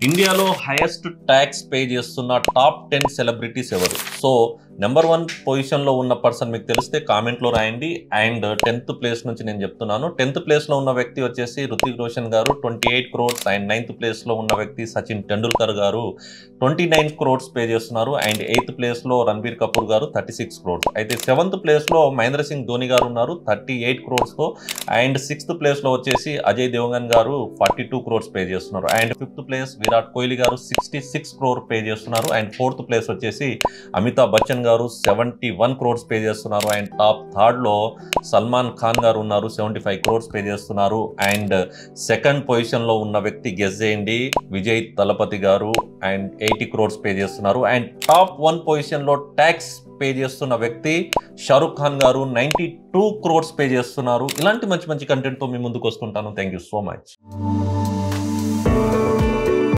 ఇండియాలో highest tax pay చేస్తున్న top 10 celebrities ఎవరు? సో నెంబర్ 1 పొజిషన్లో ఉన్న పర్సన్ మీకు తెలిస్తే కామెంట్లో రాయండి. అండ్ 10th ప్లేస్ నుంచి నేను చెప్తున్నాను. 10th ప్లేస్లో ఉన్న వ్యక్తి వచ్చేసి రుతిక్ రోషన్ గారు 28 crores. అండ్ 9th ప్లేస్లో ఉన్న వ్యక్తి సచిన్ టెండూల్కర్ గారు 29 crores పే చేస్తున్నారు. అండ్ 8th ప్లేస్లో రణబీర్ కపూర్ గారు 36 crores. అయితే 7th ప్లేస్లో మహేంద్ర సింగ్ ధోని గారు ఉన్నారు 38 crores. అండ్ 6th ప్లేస్లో వచ్చేసి అజయ్ దేవగన్ గారు 42 crores పే చేస్తున్నారు. And 5th place Virat Kohli గారు 66 crore పే చేస్తున్నారు. అండ్ 4th ప్లేస్ వచ్చేసి అమితాబ్ బచ్చన్ గారు 71 crores పే చేస్తున్నారు. అండ్ టాప్ 3rd లో సల్మాన్ ఖాన్ గారు ఉన్నారు 75 crores పే చేస్తున్నారు. అండ్ 2nd పొజిషన్లో ఉన్న వ్యక్తి గెస్ చేయండి, విజయ్ తలపతి గారు అండ్ 80 crores పే చేస్తున్నారు. అండ్ టాప్ 1 పొజిషన్లో ట్యాక్స్ పే చేస్తున్న వ్యక్తి షారుఖ్ ఖాన్ గారు 92 crores పే చేస్తున్నారు. ఇలాంటి మంచి మంచి కంటెంట్తో మీ ముందుకు వస్తుంటాను. Thank you so much.